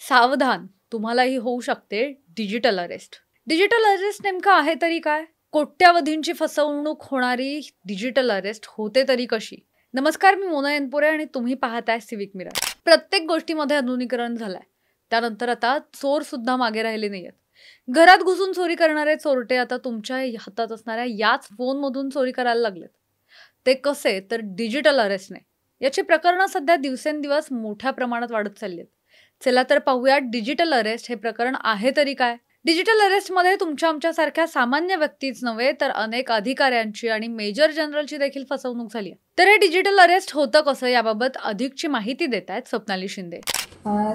सावधान, तुम्हालाही होऊ शकते डिजिटल अरेस्ट. डिजिटल अरेस्ट नेमकं आहे तरी काय? कोट्यावधींची फसवणूक होणारी डिजिटल अरेस्ट होते तरी कशी? नमस्कार, मी मोना एनपुरे आणि तुम्ही पाहताय सिविक मिरर. प्रत्येक गोष्टीमध्ये आधुनिकीकरण झालंय. त्यानंतर आता चोर सुद्धा मागे राहिले नाहीयेत. घरात घुसून चोरी करणारे चोरटे आता तुमच्या हातात असणाऱ्या याच फोनमधून चोरी करायला लागलेत. ते कसे? तर डिजिटल अरेस्टने. याची प्रकरणं सध्या दिवसेंदिवस मोठ्या प्रमाणात वाढत चालली आहेत. चला तर पाहूया डिजिटल अरेस्ट हे प्रकरण आहे तरी काय. डिजिटल अरेस्टमध्ये आमच्यासारख्या सामान्य व्यक्तीच नव्हे तर अनेक अधिकाऱ्यांची आणि मेजर जनरलची देखील फसवणूक झाली आहे. तर हे डिजिटल अरेस्ट होतं कसं याबाबत अधिकची माहिती देत आहेत स्वप्नाली शिंदे.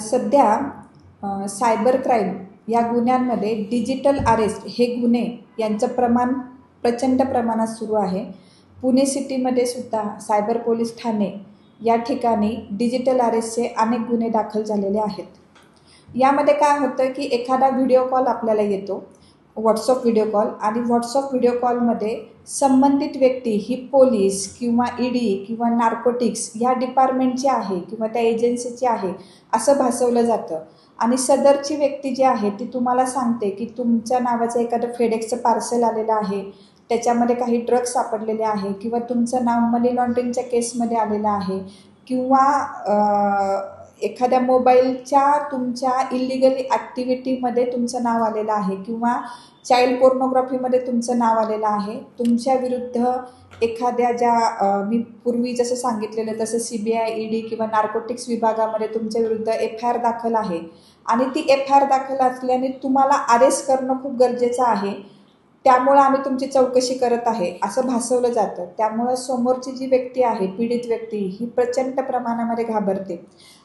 सध्या सायबर क्राईम या गुन्ह्यांमध्ये डिजिटल अरेस्ट हे गुन्हे यांचं प्रमाण प्रचंड प्रमाणात सुरू आहे. पुणे सिटीमध्ये सुद्धा सायबर पोलीस ठाणे या ठिकाणी डिजिटल अरेस्टचे अनेक गुन्हे दाखल झालेले आहेत. यामध्ये काय होतं की एखादा व्हिडिओ कॉल आपल्याला येतो, व्हॉट्सअप व्हिडिओ कॉल, आणि व्हॉट्सअप व्हिडिओ कॉलमध्ये संबंधित व्यक्ती ही पोलीस किंवा ईडी किंवा नार्कोटिक्स ह्या डिपार्टमेंटची आहे किंवा त्या एजन्सीची आहे असं भासवलं जातं. आणि सदरची व्यक्ती जी आहे ती तुम्हाला सांगते की तुमच्या नावाचं एखादं फेडेक्सचं पार्सल आलेलं आहे, त्याच्यामध्ये काही ड्रग्ज सापडलेले आहे किंवा तुमचं नाव मनी लॉन्ड्रिंगच्या केसमध्ये आलेलं आहे किंवा एखाद्या मोबाईलच्या तुमच्या इलिगल ॲक्टिव्हिटीमध्ये तुमचं नाव आलेलं आहे किंवा चाइल्ड पोर्नोग्राफीमध्ये तुमचं नाव आलेलं आहे. तुमच्या विरुद्ध एखाद्या ज्या मी पूर्वी जसं सांगितलेलं तसं CBI, ED किंवा नार्कोटिक्स विभागामध्ये तुमच्या विरुद्ध FIR दाखल आहे आणि ती FIR दाखल असल्याने तुम्हाला अरेस्ट करणं खूप गरजेचं आहे. त्यामुळं आम्ही तुमची चौकशी करत आहे असं भासवलं जातं. त्यामुळं समोरची जी व्यक्ती आहे, पीडित व्यक्ती, ही प्रचंड प्रमाणामध्ये घाबरते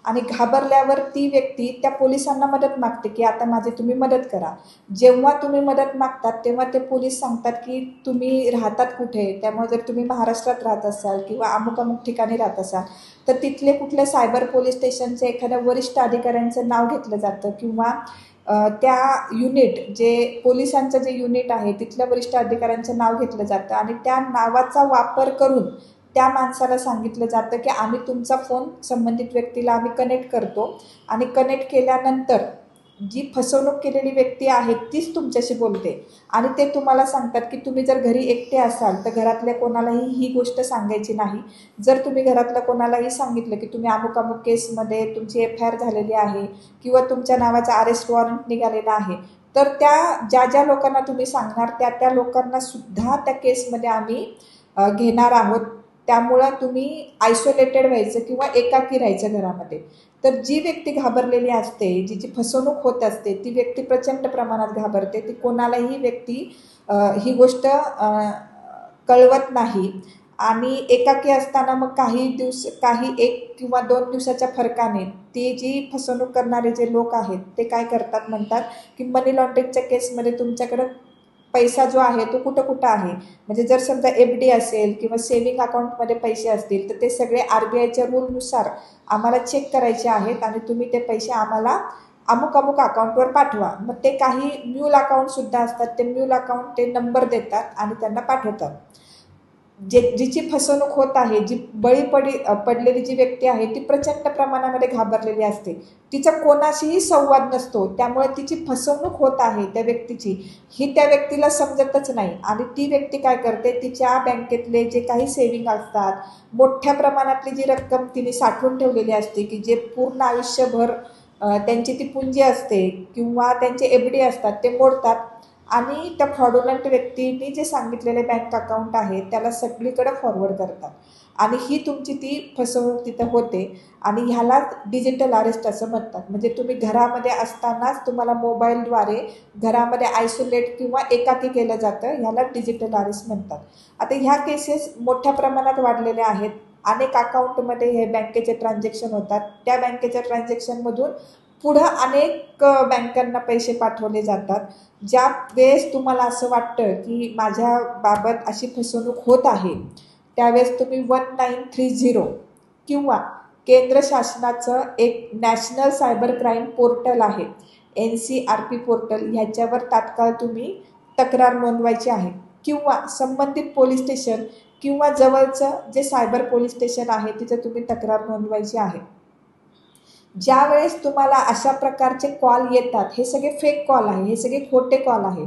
आणि घाबरल्यावर ती व्यक्ती त्या पोलिसांना मदत मागते की आता माझी तुम्ही मदत करा. जेव्हा तुम्ही मदत मागतात तेव्हा ते पोलीस सांगतात की तुम्ही राहतात कुठे. त्यामुळे जर तुम्ही महाराष्ट्रात राहत असाल किंवा अमुक अमुक ठिकाणी राहत असाल तर तिथले कुठल्या सायबर पोलीस स्टेशनचे एखाद्या वरिष्ठ अधिकाऱ्यांचं नाव घेतलं जातं किंवा त्या युनिट जे पोलिसांचं जे युनिट आहे तिथल्या वरिष्ठ अधिकाऱ्यांचं नाव घेतलं जातं आणि त्या नावाचा वापर करून त्या माणसाला सांगितलं जातं की आम्ही तुमचा फोन संबंधित व्यक्तीला आम्ही कनेक्ट करतो आणि कनेक्ट केल्यानंतर जी फसवणूक केलेली व्यक्ती आहे तीच तुमच्याशी बोलते आणि ते तुम्हाला सांगतात की तुम्ही जर घरी एकटे असाल तर घरातल्या कोणालाही ही गोष्ट सांगायची नाही. जर तुम्ही घरातल्या कोणालाही सांगितलं की तुम्ही अमुक अमुक केसमध्ये तुमची FIR झालेली आहे किंवा तुमच्या नावाचा अरेस्ट वॉरंट निघालेला आहे तर त्या ज्या लोकांना तुम्ही सांगणार त्या लोकांना सुद्धा त्या केसमध्ये आम्ही घेणार आहोत. त्यामुळं तुम्ही आयसोलेटेड व्हायचं किंवा एकाकी राहायचं घरामध्ये. तर जी व्यक्ती घाबरलेली असते, जिची फसवणूक होत असते, ती व्यक्ती प्रचंड प्रमाणात घाबरते. ती कोणालाही व्यक्ती ही गोष्ट कळवत नाही आणि एकाकी असताना मग काही 1 किंवा 2 दिवसाच्या फरकाने ती जी फसवणूक करणारे जे लोक आहेत ते काय करतात, म्हणतात की मनी लॉन्ड्रिंगच्या केसमध्ये तुमच्याकडं पैसा जो आहे तो कुठं आहे. म्हणजे जर समजा FD असेल किंवा सेव्हिंग अकाउंटमध्ये पैसे असतील तर ते सगळे RBIच्या रूलनुसार आम्हाला चेक करायचे आहेत आणि तुम्ही ते पैसे आम्हाला अमुक अमुक अकाउंटवर पाठवा. मग ते काही म्यूल अकाउंटसुद्धा असतात, ते म्यूल अकाउंट ते नंबर देतात आणि त्यांना पाठवतात. जिची फसवणूक होत आहे, जी पडलेली जी व्यक्ती आहे ती प्रचंड प्रमाणामध्ये घाबरलेली असते. तिचा कोणाशीही संवाद नसतो. त्यामुळे तिची फसवणूक होत आहे त्या व्यक्तीची ही त्या व्यक्तीला समजतच नाही आणि ती व्यक्ती काय करते, तिच्या बँकेतले जे काही सेव्हिंग असतात, मोठ्या प्रमाणातली जी रक्कम तिने साठवून ठेवलेली असते की जे पूर्ण आयुष्यभर त्यांची ती पुंजी असते किंवा त्यांचे FD असतात ते मोडतात आणि त्या फ्रॉडुलंट व्यक्तीने जे सांगितलेले बँक अकाउंट आहे त्याला सगळीकडे फॉरवर्ड करतात आणि ही तुमची ती फसवणूक तिथं होते आणि ह्यालाच डिजिटल अरेस्ट असं म्हणतात. म्हणजे तुम्ही घरामध्ये असतानाच तुम्हाला मोबाईलद्वारे घरामध्ये आयसोलेट किंवा एकाकी केलं जातं, ह्याला डिजिटल अरेस्ट म्हणतात. आता ह्या केसेस मोठ्या प्रमाणात वाढलेल्या आहेत. अनेक अकाउंटमध्ये हे बँकेचे ट्रान्झॅक्शन होतात. त्या बँकेच्या ट्रान्झॅक्शनमधून पुढं अनेक बँकांना पैसे पाठवले जातात. ज्या वेळेस तुम्हाला असं वाटतं की माझ्या बाबत अशी फसवणूक होत आहे त्यावेळेस तुम्ही 1930 किंवा केंद्र शासनाचं एक नॅशनल सायबर क्राईम पोर्टल आहे, NCRP पोर्टल, ह्याच्यावर तात्काळ तुम्ही तक्रार नोंदवायची आहे किंवा संबंधित पोलीस स्टेशन किंवा जवळचं जे सायबर पोलीस स्टेशन आहे तिथं तुम्ही तक्रार नोंदवायची आहे. ज्या वेळेस तुम्हाला अशा प्रकारचे कॉल येतात, हे सगळे फेक कॉल आहे, हे सगळे खोटे कॉल आहे,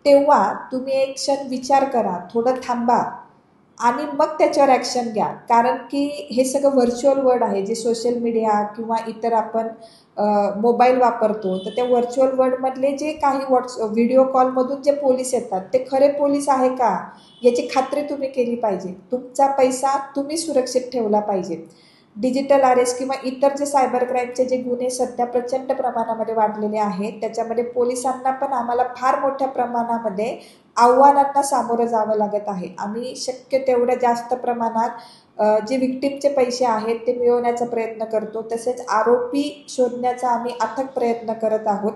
तेव्हा तुम्ही एक क्षण विचार करा, थोडं थांबा आणि मग त्याच्यावर ॲक्शन घ्या. कारण की हे सगळं व्हर्च्युअल वर्ल्ड आहे, जे सोशल मीडिया किंवा इतर आपण मोबाईल वापरतो, तर त्या व्हर्च्युअल वर्ल्डमधले जे काही व्हिडिओ कॉलमधून जे पोलीस येतात, ते खरे पोलीस आहे का, याची खात्री तुम्ही केली पाहिजे. तुमचा पैसा तुम्ही सुरक्षित ठेवला पाहिजे. डिजिटल अरेस्ट किंवा इतर जे सायबर क्राईमचे जे गुन्हे सध्या प्रचंड प्रमाणामध्ये वाढलेले आहेत, त्याच्यामध्ये पोलिसांना पण आम्हाला फार मोठ्या प्रमाणामध्ये आव्हानांना सामोरं जावं लागत आहे. आम्ही शक्य तेवढ्या जास्त प्रमाणात जे विक्टिमचे पैसे आहेत ते मिळवण्याचा प्रयत्न करतो. तसेच आरोपी शोधण्याचा आम्ही अथक प्रयत्न करत आहोत.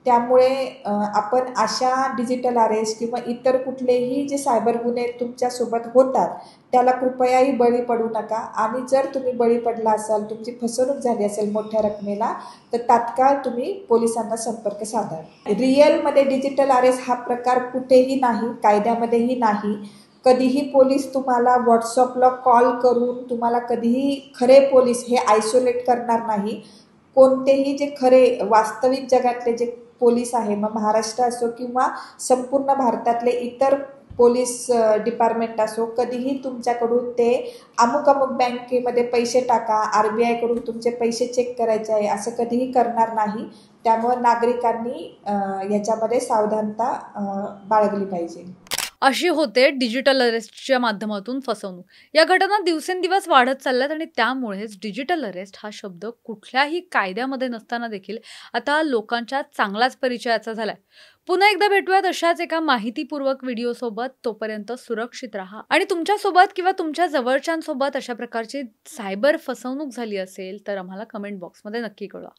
त्यामुळे आपण अशा डिजिटल अरेस्ट किंवा इतर कुठलेही जे सायबर गुन्हे तुमच्यासोबत होतात, त्याला कृपयाही बळी पडू नका. आणि जर तुम्ही बळी पडला असाल, तुमची फसवणूक झाली असेल मोठ्या रकमेला, तर तात्काळ तुम्ही पोलिसांना संपर्क साधा. रिअलमध्ये डिजिटल अरेस्ट हा प्रकार कुठेही नाही, कायद्यामध्येही नाही. कधीही पोलीस तुम्हाला व्हॉट्सअपला कॉल करून तुम्हाला कधीही खरे पोलीस हे आयसोलेट करणार नाही. कोणतेही जे खरे वास्तविक जगातले जे पोलीस आहे, मग महाराष्ट्र असो किंवा संपूर्ण भारतातले इतर पोलीस डिपार्टमेंट असो, कधीही तुमच्याकडून ते अमुक बँकेमध्ये पैसे टाका, RBIकडून तुमचे पैसे चेक करायचे आहे, असं कधीही करणार नाही. त्यामुळे नागरिकांनी याच्यामध्ये सावधानता बाळगली पाहिजे. अशी होते डिजिटल अरेस्टच्या माध्यमातून फसवणूक. या घटना दिवसेंदिवस वाढत चालल्यात आणि त्यामुळेच डिजिटल अरेस्ट हा शब्द कुठल्याही कायद्यामध्ये नसताना देखील आता लोकांच्या चांगलाच परिचयाचा झालाय. पुन्हा एकदा भेटूयात अशाच एका माहितीपूर्वक व्हिडिओसोबत. तोपर्यंत सुरक्षित राहा आणि तुमच्यासोबत किंवा तुमच्या जवळच्यांसोबत अशा प्रकारची सायबर फसवणूक झाली असेल तर आम्हाला कमेंट बॉक्समध्ये नक्की कळवा.